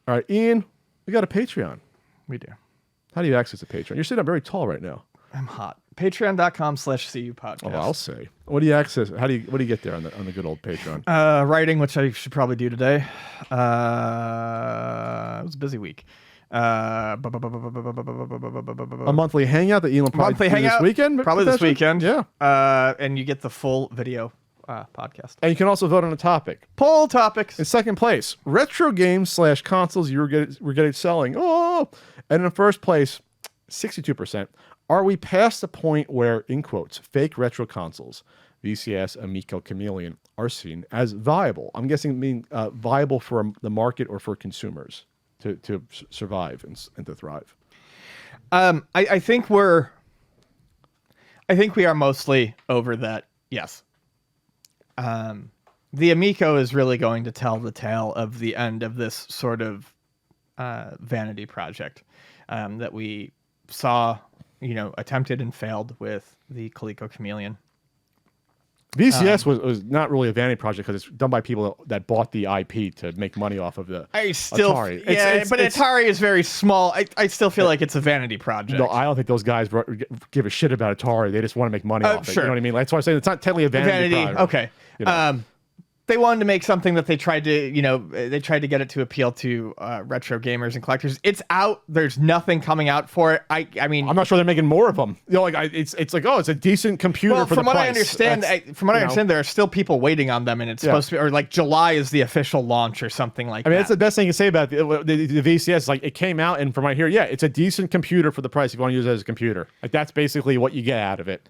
All right, Ian, we got a Patreon. We do. How do you access a Patreon? You're sitting up very tall right now. I'm hot. Patreon.com/CU podcast. Oh, I'll say. What do you access? What do you get there on the good old Patreon? Writing, which I should probably do today. It was a busy week. A monthly hangout that Ian will probably do this weekend? Probably this weekend. Yeah. And you get the full video podcast. And you can also vote on a topic. Poll topics. In second place, retro games / consoles you were getting selling. Oh, and in first place, 62%. Are we past the point where, in quotes, fake retro consoles, VCS, Amico, Chameleon, are seen as viable? I'm guessing mean viable for the market or for consumers to survive and to thrive. I think we are mostly over that. Yes. The Amico is really going to tell the tale of the end of this sort of vanity project that we saw, attempted and failed with the Coleco Chameleon. VCS was not really a vanity project because it's done by people that bought the IP to make money off of the Atari. But Atari is very small. I still feel like it's a vanity project. No, I don't think those guys give a shit about Atari. They just want to make money off it. Sure. You know what I mean? That's why I'm saying it's not technically a vanity project. Okay. They wanted to make something that they tried to get it to appeal to retro gamers and collectors. It's out. There's nothing coming out for it. I mean, I'm not sure they're making more of them. It's like, oh, it's a decent computer for the price. I understand, there are still people waiting on them, and it's supposed to be, or like July is the official launch or something like that. I mean, that's the best thing you can say about the VCS. Like, it came out, and from right here, it's a decent computer for the price if you want to use it as a computer. Like, that's basically what you get out of it.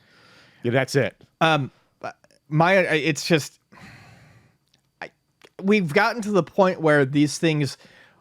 Yeah, that's it. It's just. We've gotten to the point where these things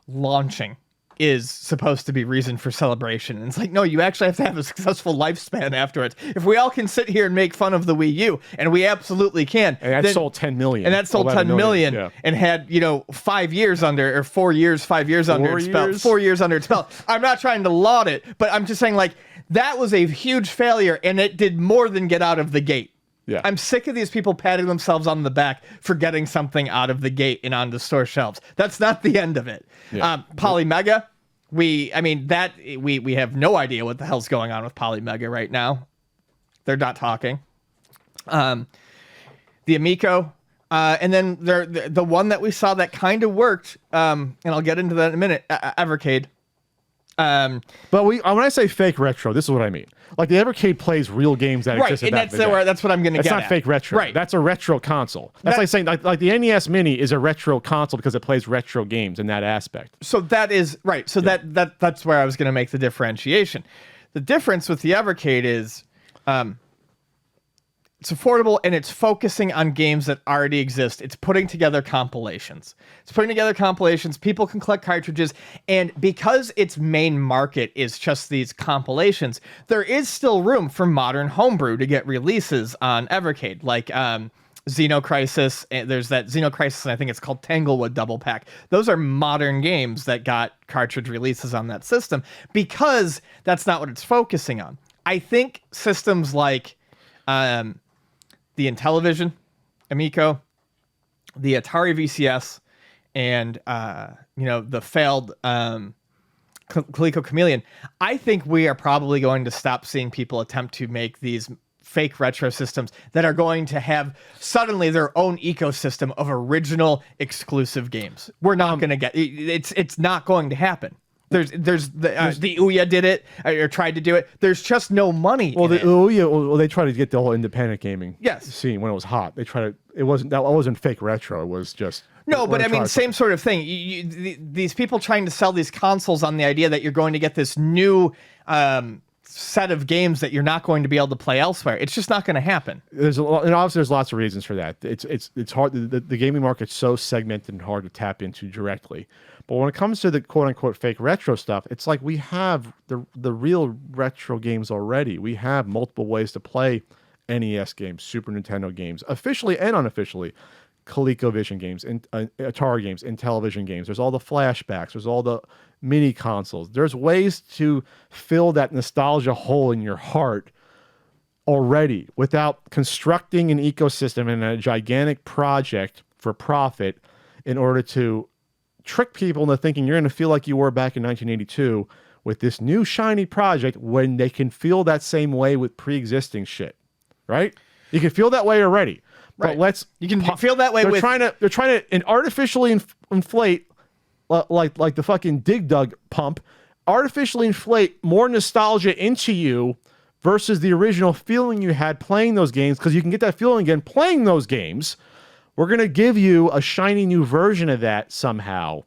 launching is supposed to be reason for celebration. And it's like, no, you actually have to have a successful lifespan after it. If we all can sit here and make fun of the Wii U, and we absolutely can. And that sold 10 million. And that sold 10 million and had, 5 years under, or 4 years, 5 years under its belt. 4 years under its belt. I'm not trying to laud it, but I'm just saying, like, that was a huge failure, and it did more than get out of the gate. Yeah. I'm sick of these people patting themselves on the back for getting something out of the gate and onto store shelves. That's not the end of it. Yeah. Polymega, we have no idea what the hell's going on with Polymega right now. They're not talking. The Amico, and then the one that we saw that kind of worked, and I'll get into that in a minute, Evercade. But when I say fake retro, this is what I mean. Like, the Evercade plays real games that exist. Right, and that's what I'm going to get at. That's not fake retro. Right. That's a retro console. That's like saying, like the NES Mini is a retro console because it plays retro games in that aspect. So that is, right, so that's where I was going to make the differentiation. The difference with the Evercade is it's affordable, and it's focusing on games that already exist. It's putting together compilations. People can collect cartridges, and because its main market is just these compilations, there is still room for modern homebrew to get releases on Evercade, like Xenocrisis. There's that Xenocrisis, and I think it's called Tanglewood Double Pack. Those are modern games that got cartridge releases on that system because that's not what it's focusing on. I think systems like the Intellivision, Amico, the Atari VCS, and the failed Coleco Chameleon, I think we are probably going to stop seeing people attempt to make these fake retro systems that are going to have suddenly their own ecosystem of original exclusive games. We're not going to get it's not going to happen. The Ouya did it or tried to do it. There's just no money. Well, the Ouya, they tried to get the whole independent gaming scene when it was hot. They tried to. It wasn't fake retro. It was just. No, but I mean, same sort of thing. These people trying to sell these consoles on the idea that you're going to get this new set of games that you're not going to be able to play elsewhere. It's just not going to happen. And obviously there's lots of reasons for that. It's hard. The gaming market's so segmented and hard to tap into directly. But when it comes to the quote-unquote fake retro stuff, it's like we have the real retro games already. We have multiple ways to play NES games, Super Nintendo games, officially and unofficially, ColecoVision games, Atari games, Intellivision games. There's all the flashbacks. There's all the mini consoles. There's ways to fill that nostalgia hole in your heart already without constructing an ecosystem and a gigantic project for profit in order to trick people into thinking you're going to feel like you were back in 1982 with this new shiny project when they can feel that same way with pre-existing shit, right? You can feel that way already, Right. but You can feel that way they're with trying to artificially inflate like the fucking Dig Dug pump, artificially inflate more nostalgia into you versus the original feeling you had playing those games, because you can get that feeling again playing those games. We're going to give you a shiny new version of that somehow,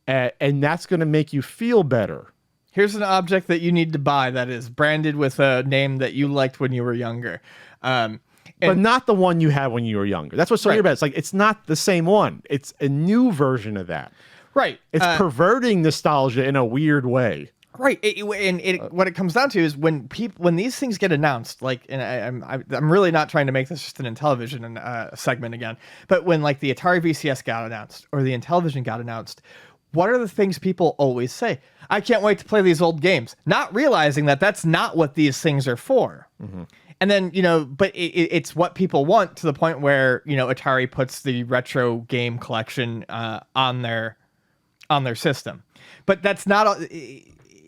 and that's going to make you feel better. Here's an object that you need to buy that is branded with a name that you liked when you were younger. But not the one you had when you were younger. That's what's so weird about it. It's like, it's not the same one. It's a new version of that. Right. It's perverting nostalgia in a weird way. Right. What it comes down to is when these things get announced, like, and I'm really not trying to make this just an Intellivision segment again, but when like the Atari VCS got announced or the Intellivision got announced, what are the things people always say? I can't wait to play these old games, not realizing that that's not what these things are for. Mm-hmm. And then, but it's what people want, to the point where, Atari puts the retro game collection on their system. But that's not,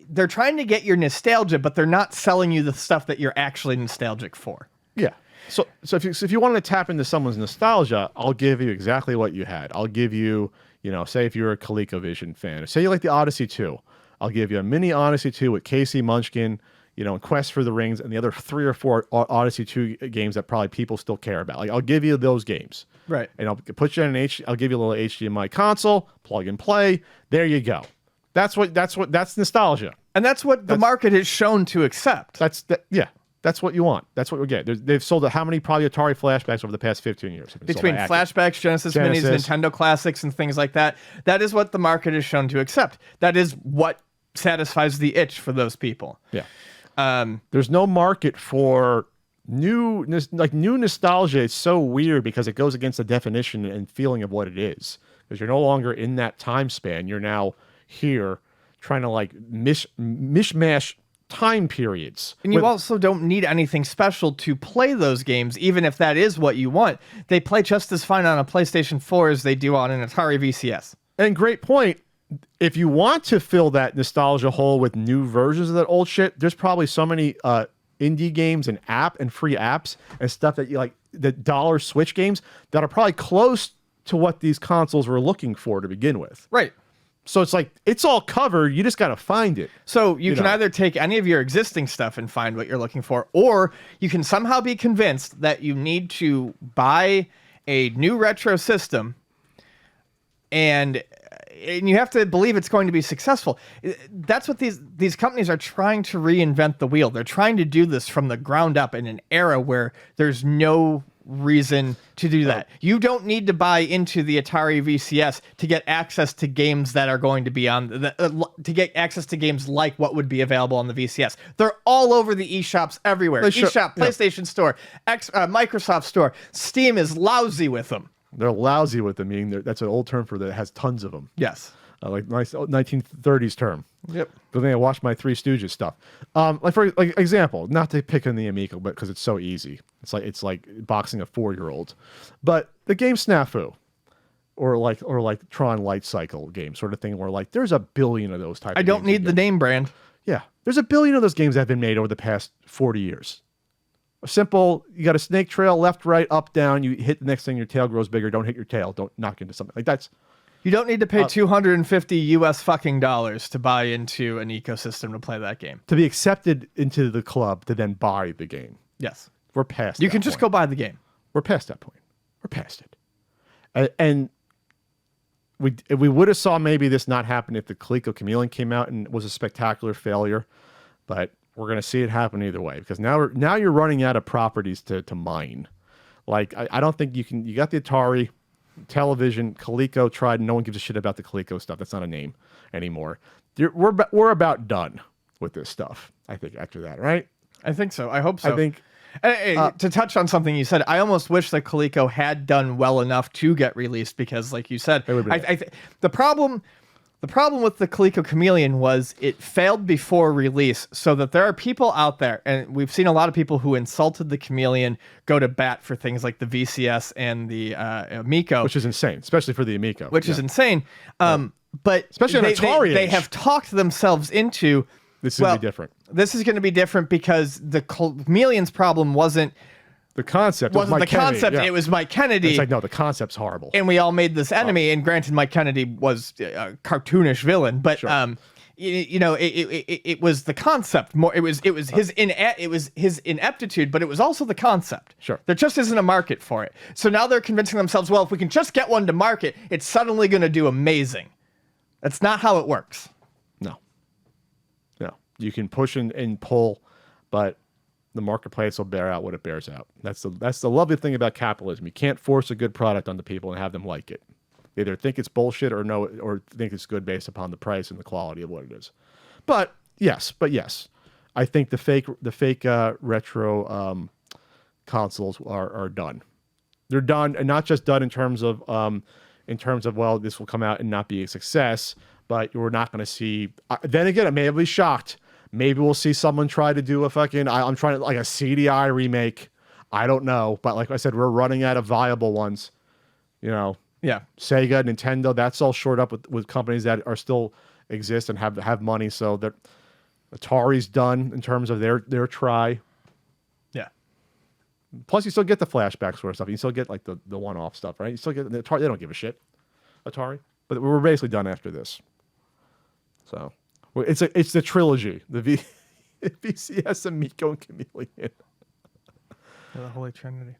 they're trying to get your nostalgia, but they're not selling you the stuff that you're actually nostalgic for. Yeah. So if you want to tap into someone's nostalgia, I'll give you exactly what you had. I'll give you, say if you're a ColecoVision fan, or say you like the Odyssey 2, I'll give you a mini Odyssey 2 with Casey Munchkin, and Quest for the Rings, and the other 3 or 4 Odyssey 2 games that probably people still care about. Like, I'll give you those games. Right. And I'll put you in I'll give you a little HDMI console, plug and play. There you go. That's nostalgia. And that's what the market has shown to accept. Yeah. That's what you want. That's what we get. They've sold how many probably Atari flashbacks over the past 15 years? Between flashbacks, Genesis Minis, Nintendo Classics, and things like that. That is what the market has shown to accept. That is what satisfies the itch for those people. Yeah. There's no market for new nostalgia. It's so weird because it goes against the definition and feeling of what it is. Because you're no longer in that time span. You're now here trying to like mishmash time periods. And you also don't need anything special to play those games, even if that is what you want. They play just as fine on a PlayStation 4 as they do on an Atari VCS. And great point. If you want to fill that nostalgia hole with new versions of that old shit, there's probably so many indie games and free apps and stuff that you like, the dollar Switch games that are probably close to what these consoles were looking for to begin with. Right. So it's like, it's all covered. You just got to find it. So you can either take any of your existing stuff and find what you're looking for, or you can somehow be convinced that you need to buy a new retro system, and you have to believe it's going to be successful. That's what these companies are trying to reinvent the wheel. They're trying to do this from the ground up in an era where there's no reason to do that. You don't need to buy into the Atari VCS to get access to games that are going to be on to get access to games like what would be available on the VCS. They're all over the eShops everywhere. eShop, PlayStation Store, Microsoft Store. Steam is lousy with them. They're lousy with them, meaning that's an old term for that has tons of them. Yes. Like nice 1930s term. Yep. But then I watched my Three Stooges stuff. For example, not to pick on the Amico, but because it's so easy. It's like boxing a 4-year-old. But the game Snafu, or like Tron Light Cycle game sort of thing, where like there's a billion of those types. I don't need the name brand. Yeah, there's a billion of those games that have been made over the past 40 years. Simple. You got a snake trail, left, right, up, down. You hit the next thing, your tail grows bigger. Don't hit your tail. Don't knock into something. Like that's. You don't need to pay $250 US fucking dollars to buy into an ecosystem to play that game. To be accepted into the club to then buy the game. Yes. We're past You can just go buy the game. We're past that point. We're past it. And we would have saw maybe this not happen if the Coleco Chameleon came out and was a spectacular failure. But we're going to see it happen either way. Because now you're running out of properties to mine. Like, I don't think you can... You got the Atari... Television, Coleco tried. No one gives a shit about the Coleco stuff. That's not a name anymore. We're about done with this stuff. I think after that, right? I think so. I hope so. I think to touch on something you said, I almost wish that Coleco had done well enough to get released because, like you said, the problem with the Coleco Chameleon was it failed before release, so that there are people out there, and we've seen a lot of people who insulted the Chameleon go to bat for things like the VCS and the Amico. Which is insane, especially for the Amico. Which is insane. but Especially on Atari they age. have talked themselves into This is gonna be different. This is going to be different because the Chameleon's problem wasn't The concept wasn't the Mike Kennedy, concept. yeah. It was Mike Kennedy. It's like, no, the concept's horrible. And we all made this enemy. And granted, Mike Kennedy was a cartoonish villain, but Sure. it was the concept more. It was his ineptitude, but it was also the concept. Sure. There just isn't a market for it. So now they're convincing themselves, well, if we can just get one to market, it's suddenly going to do amazing. That's not how it works. No. You can push and pull, but the marketplace will bear out what it bears out. That's the lovely thing about capitalism. You can't force a good product on the people and have them like it. They either think it's bullshit or think it's good based upon the price and the quality of what it is. But yes, I think the fake retro consoles are done. They're done, and not just done in terms of well, this will come out and not be a success, but we're not going to see. Then again, I may be shocked. Maybe we'll see someone try to do a fucking. I'm trying to like a CDI remake. I don't know, but like I said, we're running out of viable ones. You know, Yeah. Sega, Nintendo, that's all shored up with companies that are still exist and have money. So that Atari's done in terms of their try. Yeah. Plus, you still get the flashback sort of stuff. You still get like the one-off stuff, right? You still get the Atari. They don't give a shit, Atari. But we're basically done after this. So it's the trilogy: the VCS, Amico, and Chameleon. The Holy Trinity.